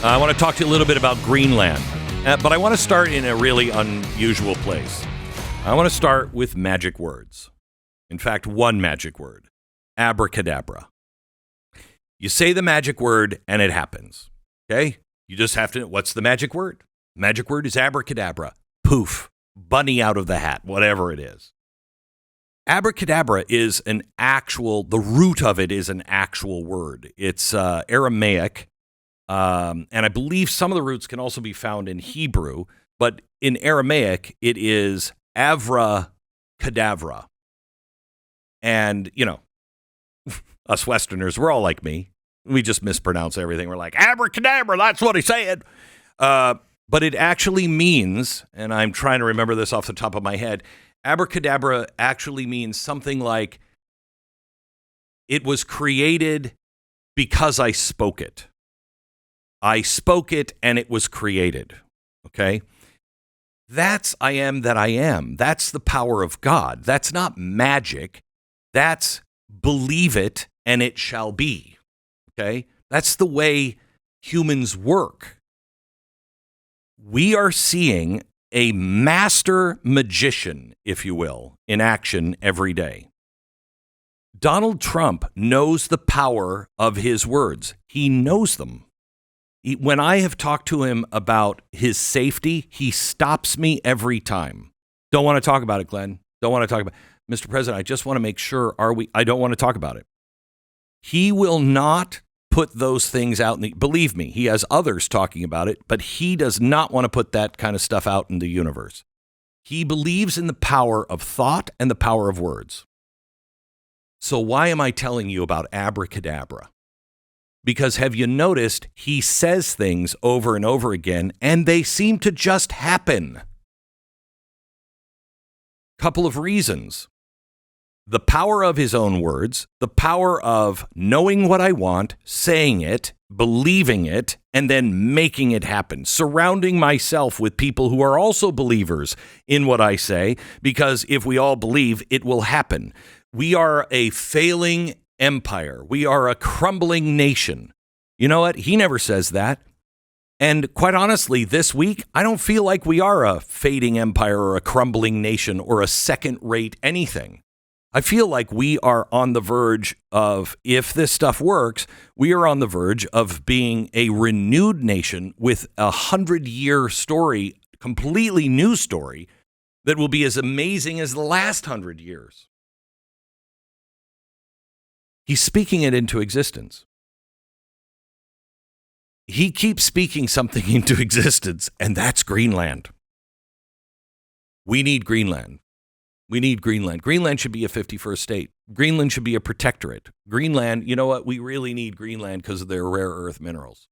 I want to talk to you a little bit about Greenland, but I want to start in a really unusual place. I want to start with magic words. In fact, one magic word, abracadabra. You say the magic word and it happens, okay? You just have to, what's the magic word? Magic word is abracadabra. Poof, bunny out of the hat, whatever it is. Abracadabra is the root of it is an actual word. It's Aramaic, and I believe some of the roots can also be found in Hebrew, but in Aramaic, it is avracadabra. And, us Westerners, we're all like me. We just mispronounce everything. We're like, abracadabra, that's what he said. But it actually means, and I'm trying to remember this off the top of my head, abracadabra actually means something like, it was created because I spoke it. I spoke it and it was created. Okay? That's I am that I am. That's the power of God. That's not magic. That's believe it and it shall be. Okay? That's the way humans work. We are seeing a master magician, if you will, in action every day. Donald Trump knows the power of his words. He knows them. When I have talked to him about his safety, he stops me every time. Don't want to talk about it, Glenn. Don't want to talk about it. Mr. President, I just want to make sure, I don't want to talk about it. He will not put those things out. Believe me, he has others talking about it, but he does not want to put that kind of stuff out in the universe. He believes in the power of thought and the power of words. So why am I telling you about abracadabra? Because have you noticed he says things over and over again, and they seem to just happen? Couple of reasons. The power of his own words, the power of knowing what I want, saying it, believing it, and then making it happen. Surrounding myself with people who are also believers in what I say, because if we all believe, it will happen. We are a failing empire. We are a crumbling nation. You know what? He never says that. And quite honestly, this week, I don't feel like we are a fading empire or a crumbling nation or a second-rate anything. I feel like we are on the verge of, if this stuff works, we are on the verge of being a renewed nation with 100-year story, completely new story, that will be as amazing as the last 100 years. He's speaking it into existence. He keeps speaking something into existence, and that's Greenland. We need Greenland. We need Greenland. Greenland should be a 51st state. Greenland should be a protectorate. Greenland, you know what? We really need Greenland because of their rare earth minerals.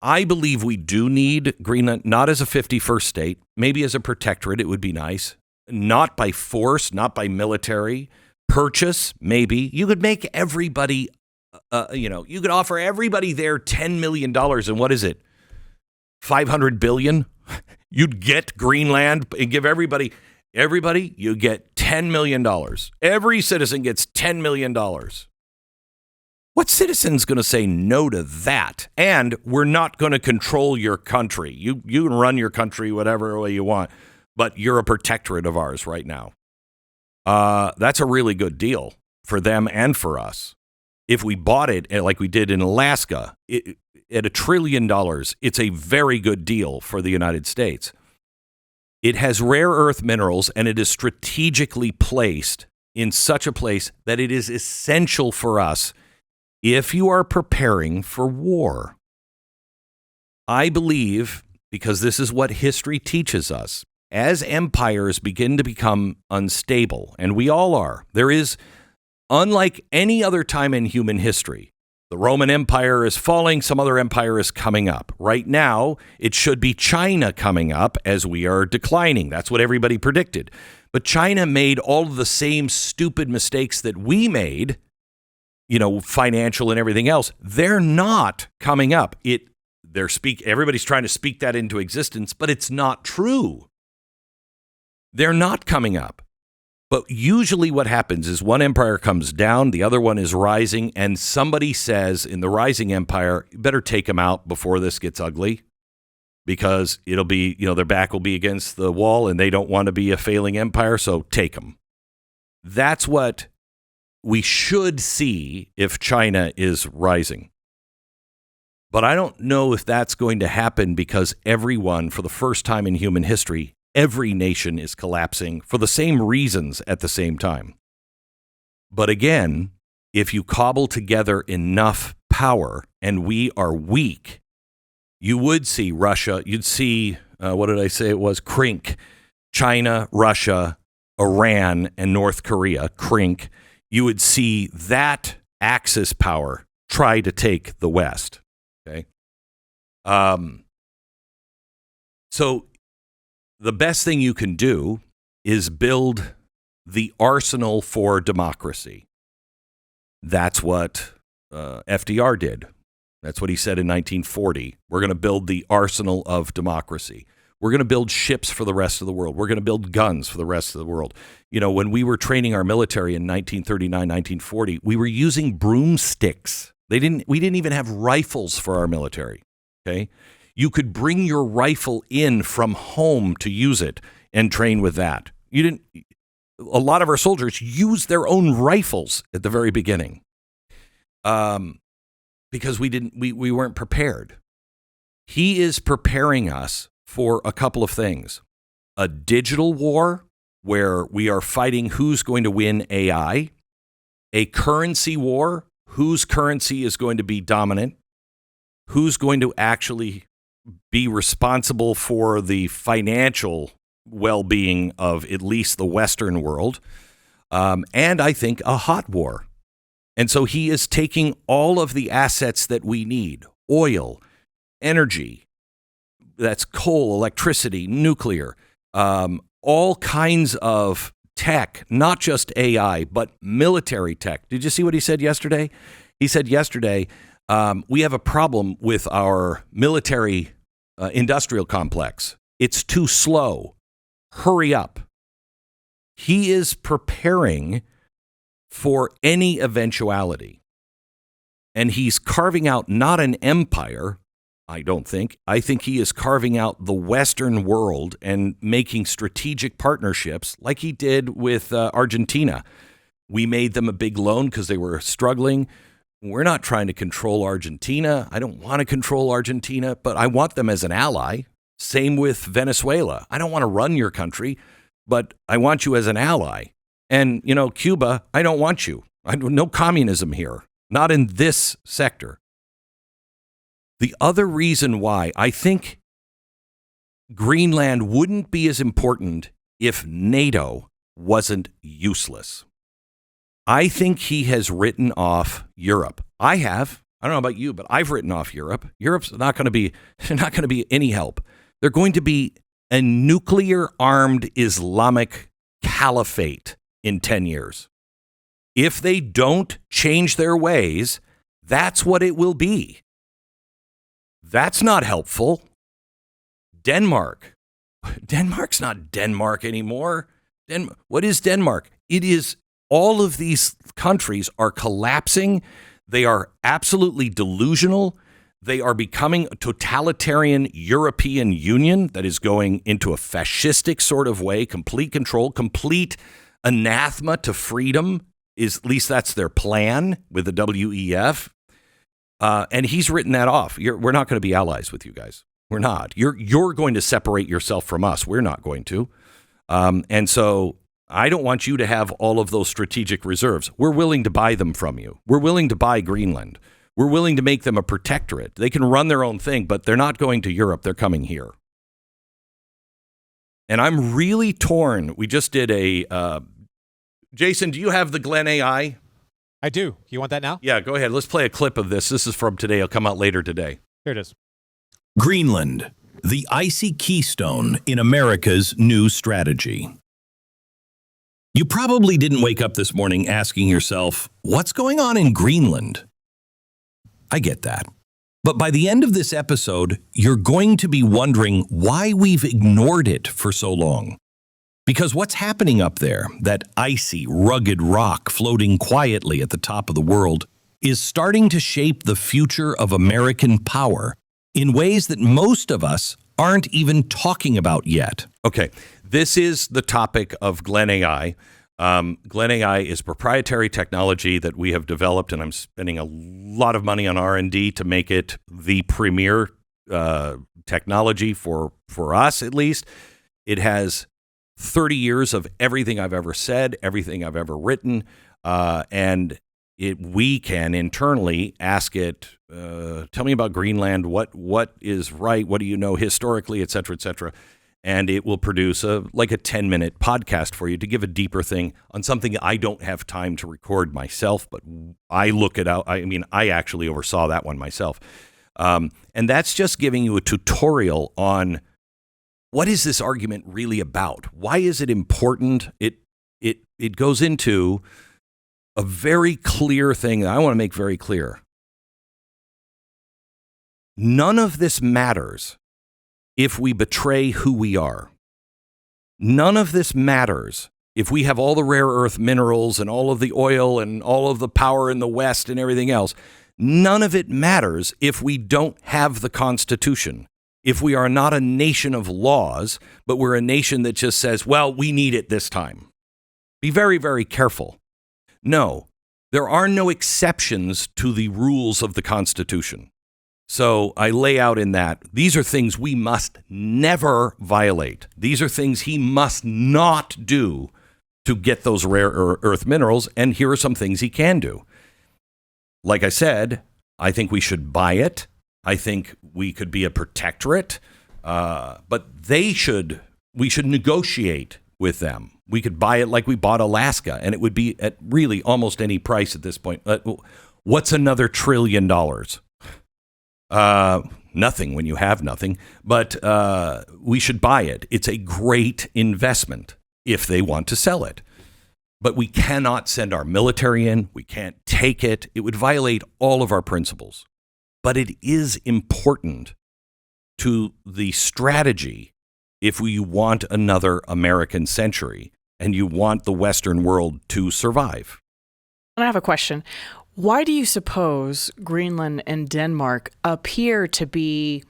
I believe we do need Greenland, not as a 51st state, maybe as a protectorate, it would be nice. Not by force, not by military. Purchase, maybe. You could make everybody, you could offer everybody there $10 million. And what is it? $500 billion? You'd get Greenland and give everybody, you get $10 million. Every citizen gets $10 million. What citizen's going to say no to that? And we're not going to control your country. You can run your country whatever way you want, but you're a protectorate of ours right now. That's a really good deal for them and for us. If we bought it like we did in Alaska, at $1 trillion, it's a very good deal for the United States. It has rare earth minerals, and it is strategically placed in such a place that it is essential for us if you are preparing for war. I believe, because this is what history teaches us, as empires begin to become unstable, and we all are, there is, unlike any other time in human history, the Roman Empire is falling, some other empire is coming up. Right now, it should be China coming up as we are declining. That's what everybody predicted. But China made all of the same stupid mistakes that we made, financial and everything else. They're not coming up. Everybody's trying to speak that into existence, but it's not true. They're not coming up. But usually what happens is one empire comes down, the other one is rising, and somebody says in the rising empire, you better take them out before this gets ugly, because it'll be, their back will be against the wall and they don't want to be a failing empire, so take them. That's what we should see if China is rising. But I don't know if that's going to happen, because everyone, for the first time in human history, every nation is collapsing for the same reasons at the same time. But again, if you cobble together enough power and we are weak, you would see Russia, you'd see, what did I say it was? CRINK, China, Russia, Iran, and North Korea, CRINK. You would see that Axis power try to take the West. Okay. So the best thing you can do is build the arsenal for democracy. That's what FDR did. That's what he said in 1940. We're going to build the arsenal of democracy. We're going to build ships for the rest of the world. We're going to build guns for the rest of the world. When we were training our military in 1939, 1940, we were using broomsticks. We didn't even have rifles for our military. Okay. You could bring your rifle in from home to use it and train with that. A lot of our soldiers used their own rifles at the very beginning, because we weren't prepared. He is preparing us for a couple of things: a digital war where we are fighting who's going to win AI, a currency war, whose currency is going to be dominant, who's going to actually be responsible for the financial well-being of at least the Western world, and I think a hot war. And so he is taking all of the assets that we need: oil, energy, that's coal, electricity, nuclear, all kinds of tech, not just AI, but military tech. Did you see what he said yesterday? He said yesterday, we have a problem with our military industrial complex. It's too slow. Hurry up. He is preparing for any eventuality. And he's carving out not an empire, I don't think. I think he is carving out the Western world and making strategic partnerships like he did with Argentina. We made them a big loan because they were struggling. We're not trying to control Argentina. I don't want to control Argentina, but I want them as an ally. Same with Venezuela. I don't want to run your country, but I want you as an ally. And, Cuba, I don't want you. No communism here, not in this sector. The other reason why I think Greenland wouldn't be as important if NATO wasn't useless. I think he has written off Europe. I have. I don't know about you, but I've written off Europe. Europe's not going to be any help. They're going to be a nuclear-armed Islamic caliphate in 10 years. If they don't change their ways, that's what it will be. That's not helpful. Denmark. Denmark's not Denmark anymore. What is Denmark? It is all of these countries are collapsing. They are absolutely delusional. They are becoming a totalitarian European Union that is going into a fascistic sort of way, complete control, complete anathema to freedom. At least that's their plan with the WEF. And he's written that off. We're not going to be allies with you guys. We're not. You're going to separate yourself from us. We're not going to. And so I don't want you to have all of those strategic reserves. We're willing to buy them from you. We're willing to buy Greenland. We're willing to make them a protectorate. They can run their own thing, but they're not going to Europe. They're coming here. And I'm really torn. We just did a... Jason, do you have the Glen AI? I do. You want that now? Yeah, go ahead. Let's play a clip of this. This is from today. It'll come out later today. Here it is. Greenland, the icy keystone in America's new strategy. You probably didn't wake up this morning asking yourself, what's going on in Greenland? I get that. But by the end of this episode, you're going to be wondering why we've ignored it for so long. Because what's happening up there, that icy, rugged rock floating quietly at the top of the world, is starting to shape the future of American power in ways that most of us aren't even talking about yet. Okay, this is the topic of Glen AI. Glen AI is proprietary technology that we have developed, and I'm spending a lot of money on R&D to make it the premier technology for us, at least. It has 30 years of everything I've ever said, everything I've ever written, and we can internally ask it, tell me about Greenland, what is right, what do you know historically, et cetera, and it will produce a 10-minute podcast for you to give a deeper thing on something I don't have time to record myself, but I look it out. I mean, I actually oversaw that one myself. And that's just giving you a tutorial on what is this argument really about? Why is it important? It goes into a very clear thing that I want to make very clear. None of this matters if we betray who we are. None of this matters if we have all the rare earth minerals and all of the oil and all of the power in the West and everything else. None of it matters if we don't have the Constitution. If we are not a nation of laws, but we're a nation that just says, well, we need it this time. Be very, very careful. No, there are no exceptions to the rules of the Constitution. So I lay out in that, these are things we must never violate. These are things he must not do to get those rare earth minerals, and here are some things he can do. Like I said, I think we should buy it. I think we could be a protectorate, but we should negotiate with them. We could buy it like we bought Alaska, and it would be at really almost any price at this point. What's another $1 trillion? Nothing when you have nothing, but we should buy it. It's a great investment if they want to sell it. But we cannot send our military in. We can't take it. It would violate all of our principles. But it is important to the strategy if we want another American century and you want the Western world to survive. I have a question. Why do you suppose Greenland and Denmark appear to be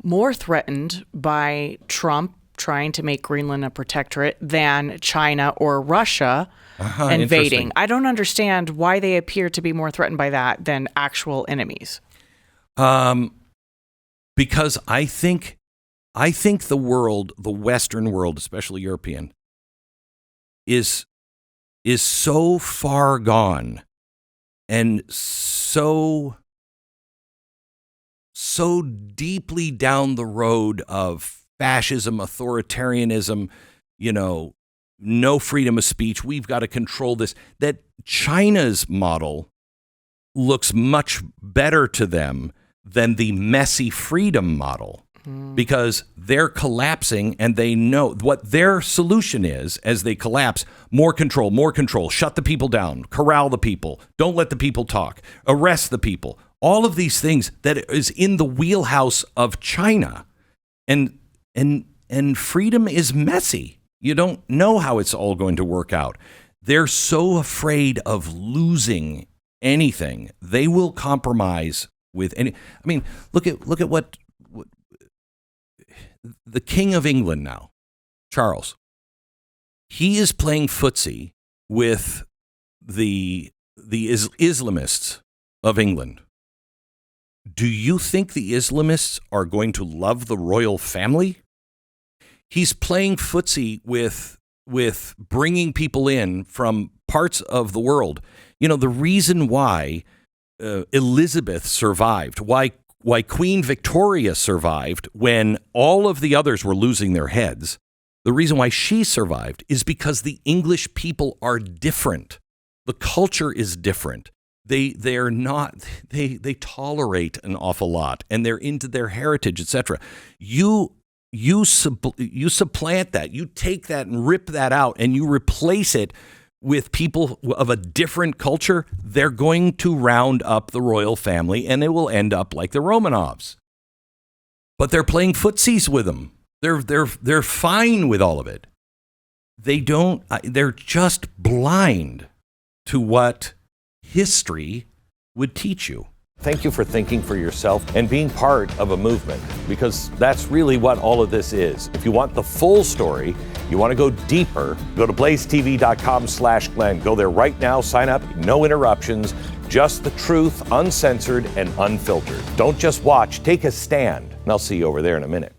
more threatened by Trump trying to make Greenland a protectorate than China or Russia invading? I don't understand why they appear to be more threatened by that than actual enemies. Because I think the world, the Western world, especially European, is so far gone and so deeply down the road of fascism, authoritarianism, no freedom of speech. We've got to control this. That China's model looks much better to them than the messy freedom model, because they're collapsing and they know what their solution is as they collapse. More control, shut the people down, corral the people, don't let the people talk, arrest the people. All of these things that is in the wheelhouse of China. And freedom is messy. You don't know how it's all going to work out. They're so afraid of losing anything. They will compromise with any. I mean, look at what the King of England now, Charles. He is playing footsie with the Islamists of England. Do you think the Islamists are going to love the royal family? He's playing footsie with bringing people in from parts of the world. The reason why Elizabeth survived, why Queen Victoria survived when all of the others were losing their heads, the reason why she survived is because the English people are different. The culture is different. They tolerate an awful lot, and they're into their heritage, etc. You supplant that. You take that and rip that out, and you replace it with people of a different culture. They're going to round up the royal family, and it will end up like the Romanovs. But they're playing footsies with them. They're fine with all of it. they're just blind to what history would teach you. Thank you for thinking for yourself and being part of a movement, because that's really what all of this is. If you want the full story, you want to go deeper, go to blazetv.com/Glenn. Go there right now, sign up, no interruptions, just the truth, uncensored and unfiltered. Don't just watch, take a stand. And I'll see you over there in a minute.